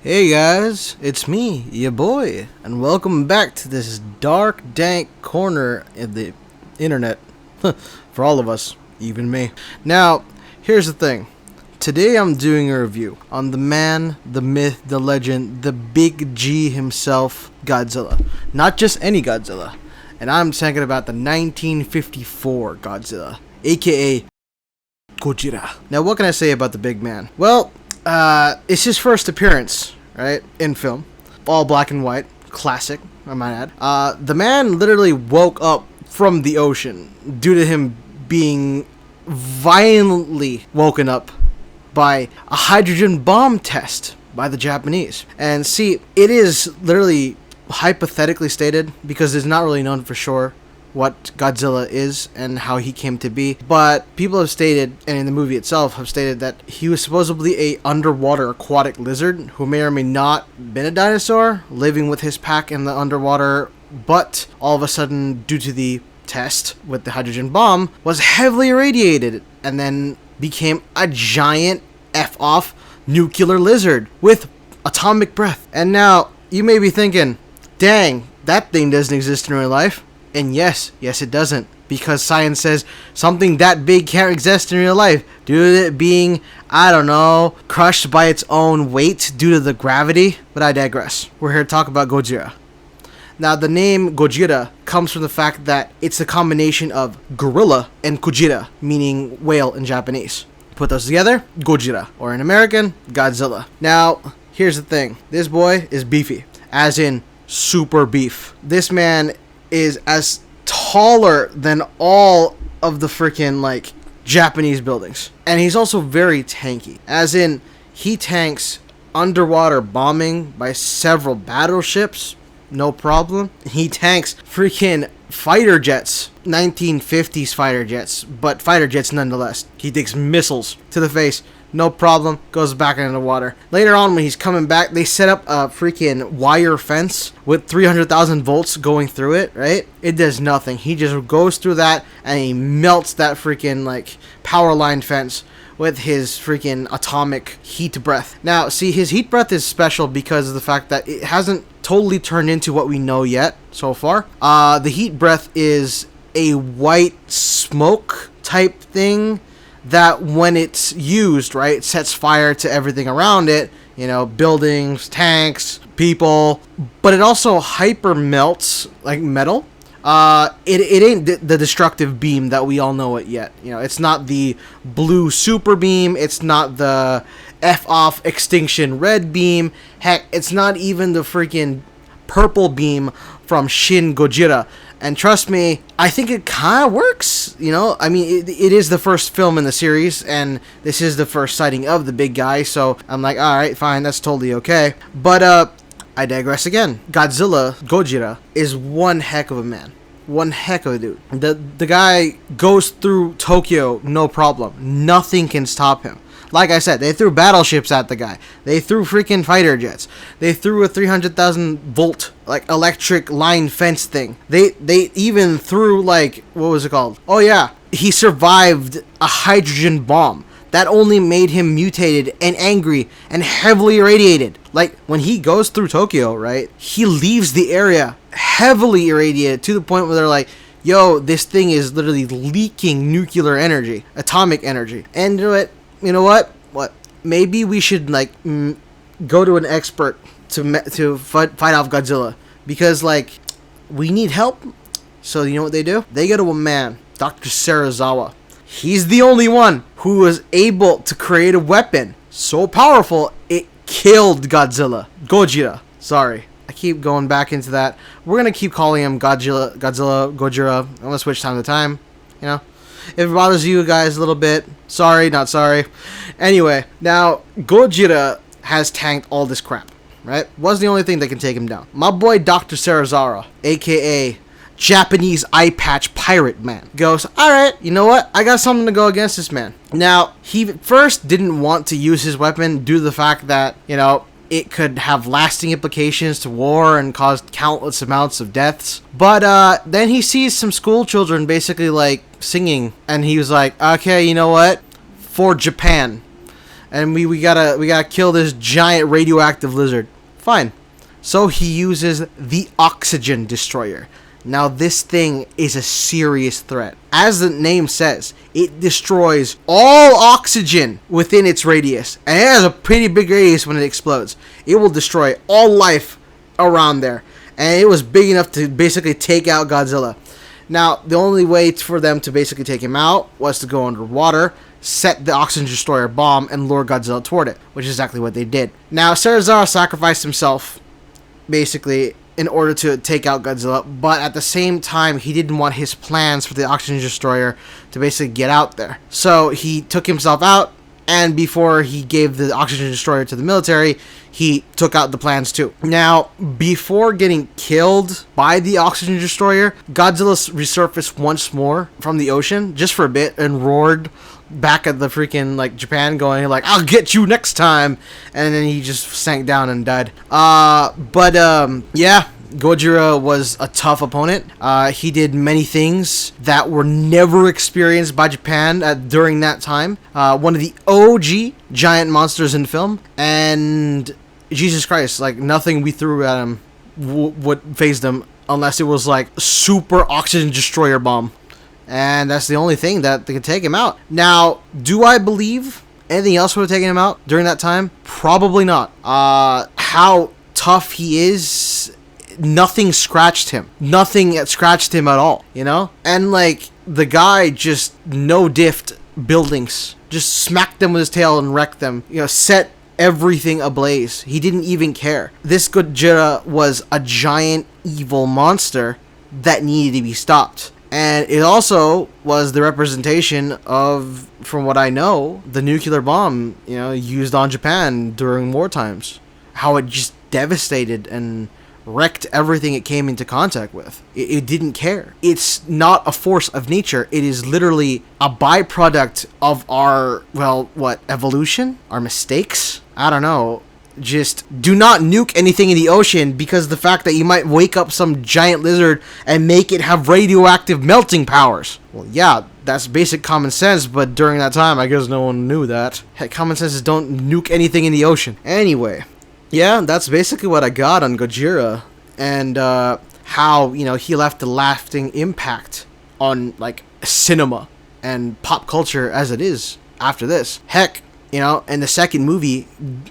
Hey guys, it's me, your boy, and welcome back to this dark, dank corner of the internet. For all of us, even me. Now, here's the thing. Today I'm doing a review on the man, the myth, the legend, the big G himself, Godzilla. Not just any Godzilla. And I'm talking about the 1954 Godzilla, aka Gojira. Now, what can I say about the big man? Well, it's his first appearance, right, in film. All black and white. Classic, I might add. The man literally woke up from the ocean due to him being violently woken up by a hydrogen bomb test by the Japanese. And see, it is literally hypothetically stated because it's not really known for sure what Godzilla is and how he came to be, but people have stated, and in the movie itself have stated, that he was supposedly a underwater aquatic lizard who may or may not been a dinosaur living with his pack in the underwater, but all of a sudden, due to the test with the hydrogen bomb, was heavily irradiated and then became a giant F-off nuclear lizard with atomic breath. And now you may be thinking, dang, that thing doesn't exist in real life. And yes, it doesn't, because science says something that big can't exist in real life due to it being, I don't know, crushed by its own weight due to the gravity. But I digress. We're here to talk about Gojira. Now, the name Gojira comes from the fact that it's a combination of gorilla and Kujira, meaning whale in Japanese. Put those together, Gojira, or in American, Godzilla. Now, here's the thing. This boy is beefy, as in super beef. This man is as taller than all of the freaking Japanese buildings, and he's also very tanky, as in he tanks underwater bombing by several battleships, no problem. He tanks freaking fighter jets, 1950s fighter jets, but fighter jets nonetheless. He takes missiles to the face, no problem, goes back into the water. Later on, when he's coming back, they set up a freaking wire fence with 300,000 volts going through it, right? It does nothing. He just goes through that and he melts that freaking power line fence with his freaking atomic heat breath. Now, see, his heat breath is special because of the fact that it hasn't totally turned into what we know yet so far. The heat breath is a white smoke type thing that when it's used, right, sets fire to everything around it, buildings, tanks, people, but it also hyper melts like metal. It ain't the destructive beam that we all know it yet. It's not the blue super beam, it's not the F-off extinction red beam, heck, it's not even the freaking purple beam from Shin Gojira. And trust me, I think it kind of works, I mean, it is the first film in the series, and this is the first sighting of the big guy, so I'm like, alright, fine, that's totally okay. But, I digress again. Godzilla, Gojira, is one heck of a man. One heck of a dude. The guy goes through Tokyo, no problem. Nothing can stop him. Like I said, they threw battleships at the guy. They threw freaking fighter jets. They threw a 300,000 volt electric line fence thing. They even threw what was it called? Oh yeah, he survived a hydrogen bomb that only made him mutated and angry and heavily irradiated. When he goes through Tokyo, right? He leaves the area heavily irradiated to the point where they're like, yo, this thing is literally leaking nuclear energy, atomic energy. And you know what? Maybe we should go to an expert to fight off Godzilla, because we need help. So you know what they do? They go to a man, Dr. Sarazawa. He's the only one who was able to create a weapon so powerful it killed Gojira. Sorry, I keep going back into that. We're gonna keep calling him Godzilla, Gojira. I'm gonna switch time to time. If it bothers you guys a little bit, sorry, not sorry. Anyway, now, Gojira has tanked all this crap, right? Was the only thing that can take him down. My boy Dr. Sarazawa, a.k.a. Japanese eye patch pirate man, goes, alright, you know what? I got something to go against this man. Now, he first didn't want to use his weapon due to the fact that, it could have lasting implications to war and cause countless amounts of deaths. But then he sees some school children basically singing, and he was like, okay, you know what? For Japan. and we gotta kill this giant radioactive lizard. Fine. So he uses the oxygen destroyer. Now this thing is a serious threat. As the name says, it destroys all oxygen within its radius. And it has a pretty big radius when it explodes. It will destroy all life around there. And it was big enough to basically take out Godzilla. Now, the only way for them to basically take him out was to go underwater, set the oxygen destroyer bomb, and lure Godzilla toward it, which is exactly what they did. Now, Serizawa sacrificed himself, basically, in order to take out Godzilla, but at the same time, he didn't want his plans for the oxygen destroyer to basically get out there. So, he took himself out, and before he gave the oxygen destroyer to the military, he took out the plans too. Now, before getting killed by the oxygen destroyer, Godzilla resurfaced once more from the ocean, just for a bit, and roared back at the freaking, like, Japan, going, like, I'll get you next time! And then he just sank down and died. Yeah. Gojira was a tough opponent. He did many things that were never experienced by Japan during that time. One of the OG giant monsters in film. And Jesus Christ, like, nothing we threw at him would phase them unless it was like super oxygen destroyer bomb. And that's the only thing that could take him out. Now, do I believe anything else would have taken him out during that time? Probably not. How tough he is, nothing scratched him. Nothing scratched him at all, you know? And, like, the guy just no-diffed buildings. Just smacked them with his tail and wrecked them. You know, set everything ablaze. He didn't even care. This Gojira was a giant evil monster that needed to be stopped. And it also was the representation of, from what I know, the nuclear bomb, you know, used on Japan during war times. How it just devastated and wrecked everything it came into contact with. It didn't care. It's not a force of nature. It is literally a byproduct of our, well, what, evolution? Our mistakes? I don't know. Just do not nuke anything in the ocean, because the fact that you might wake up some giant lizard and make it have radioactive melting powers. Well, yeah, that's basic common sense, but during that time, I guess no one knew that. Heck, common sense is don't nuke anything in the ocean. Anyway, yeah, that's basically what I got on Gojira, and how, you know, he left a lasting impact on, like, cinema and pop culture as it is after this. Heck, you know, in the second movie,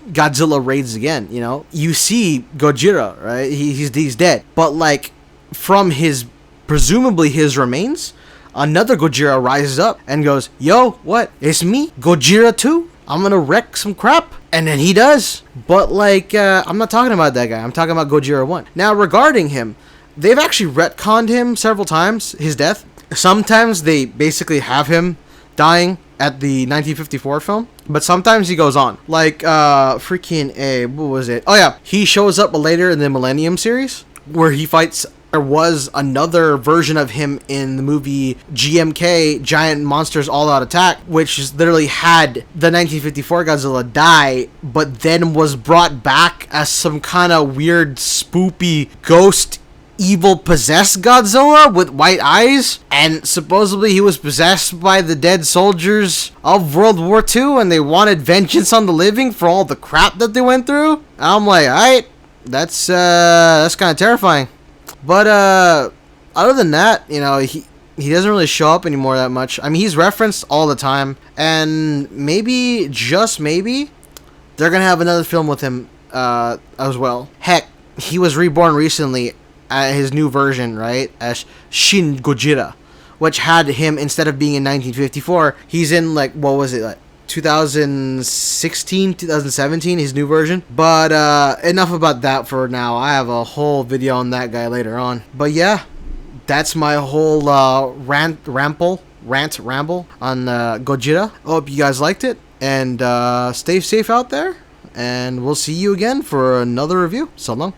Godzilla raids again, you know. You see Gojira, right? He's dead. But, like, from his, presumably his remains, another Gojira rises up and goes, yo, what? It's me, Gojira 2? I'm gonna wreck some crap. And then he does. But, like, I'm not talking about that guy. I'm talking about Gojira 1. Now, regarding him, they've actually retconned him several times, his death. Sometimes they basically have him dying at the 1954 film, but sometimes he goes on. Like, what was it? Oh yeah, he shows up later in the Millennium series, where he fights, there was another version of him in the movie GMK, Giant Monsters All Out Attack, which is literally had the 1954 Godzilla die, but then was brought back as some kind of weird, spoopy ghost evil possessed Godzilla with white eyes, and supposedly he was possessed by the dead soldiers of World War II, and they wanted vengeance on the living for all the crap that they went through. And I'm like, alright, that's kind of terrifying. But other than that, you know, he doesn't really show up anymore that much. I mean, he's referenced all the time, and maybe, just maybe, they're gonna have another film with him as well. Heck, he was reborn recently, his new version, right, as Shin Gojira, which had him, instead of being in 1954, he's in, like, what was it, like 2016, 2017, his new version. But enough about that for now. I have a whole video on that guy later on. But yeah, that's my whole ramble on Gojira. I hope you guys liked it, and stay safe out there, and we'll see you again for another review. So long.